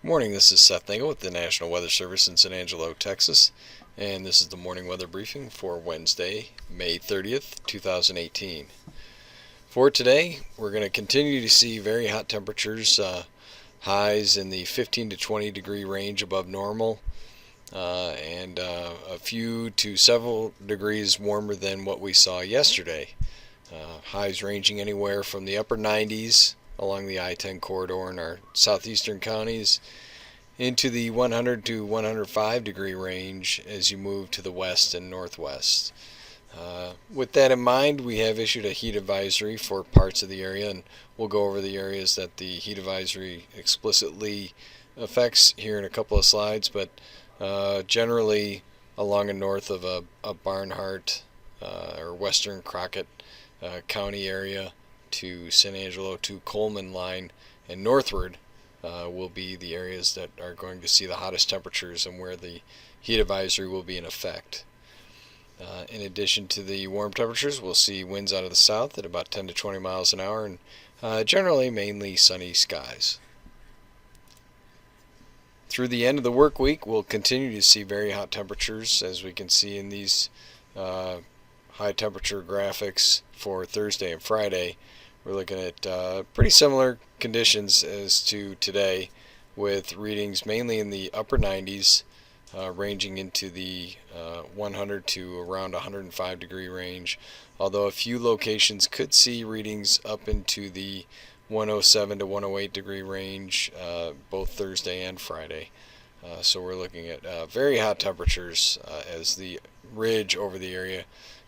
Morning, this is Seth Nagel with the National Weather Service in San Angelo, Texas, and this is the morning weather briefing for Wednesday, May 30th, 2018. For today, we're going to continue to see very hot temperatures, highs in the 15 to 20 degree range above normal, and a few to several degrees warmer than what we saw yesterday. Highs ranging anywhere from the upper 90s along the I-10 corridor in our southeastern counties into the 100 to 105 degree range as you move to the west and northwest. With that in mind, we have issued a heat advisory for parts of the area, and we'll go over the areas that the heat advisory explicitly affects here in a couple of slides, but generally along and north of a Barnhart or western Crockett County area to San Angelo to Coleman line and northward will be the areas that are going to see the hottest temperatures and where the heat advisory will be in effect. In addition to the warm temperatures, we'll see winds out of the south at about 10 to 20 miles an hour and generally mainly sunny skies. Through the end of the work week, we'll continue to see very hot temperatures, as we can see in these high temperature graphics for Thursday and Friday. We're looking at pretty similar conditions as to today, with readings mainly in the upper 90s, ranging into the 100 to around 105 degree range, although a few locations could see readings up into the 107 to 108 degree range both Thursday and Friday. So we're looking at very hot temperatures as the ridge over the area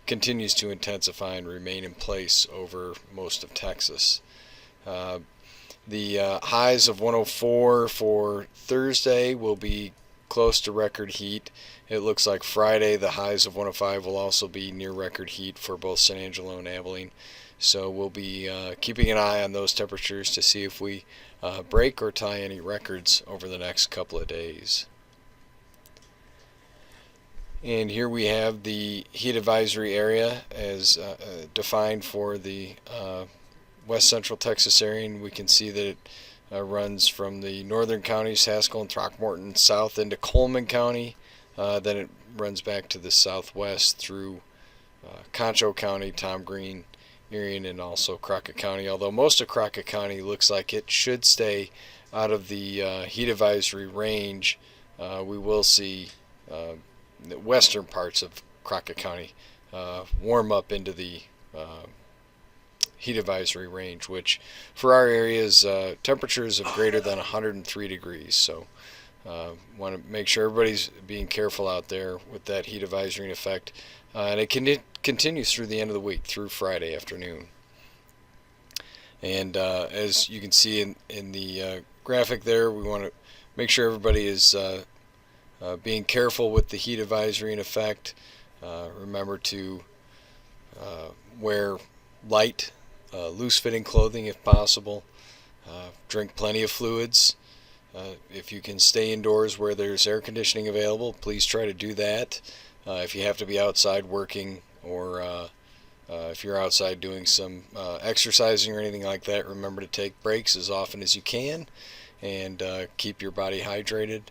continues to intensify and remain in place over most of Texas. The highs of 104 for Thursday will be close to record heat. It looks like Friday the highs of 105 will also be near record heat for both San Angelo and Abilene. So we'll be keeping an eye on those temperatures to see if we break or tie any records over the next couple of days. And here we have the heat advisory area as defined for the west central Texas area, and we can see that it runs from the northern counties, Haskell and Throckmorton, south into Coleman County. Then it runs back to the southwest through Concho County, Tom Green, Marion, and also Crockett County, although most of Crockett County looks like it should stay out of the heat advisory range. We will see the western parts of Crockett County warm up into the heat advisory range, which for our area is temperatures of greater than 103 degrees. So want to make sure everybody's being careful out there with that heat advisory in effect. And it continues through the end of the week, through Friday afternoon. And as you can see in the graphic there, we want to make sure everybody is being careful with the heat advisory in effect. Remember to wear light, loose-fitting clothing if possible. Drink plenty of fluids. If you can stay indoors where there's air conditioning available, please try to do that. If you have to be outside working, or if you're outside doing some exercising or anything like that, remember to take breaks as often as you can and keep your body hydrated.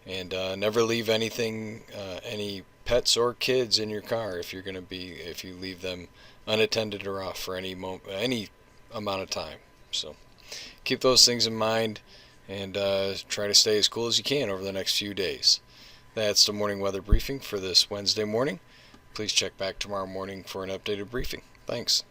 And never leave anything, any pets or kids in your car if you leave them unattended or off for any amount of time. So keep those things in mind and try to stay as cool as you can over the next few days. That's the morning weather briefing for this Wednesday morning. Please check back tomorrow morning for an updated briefing. Thanks.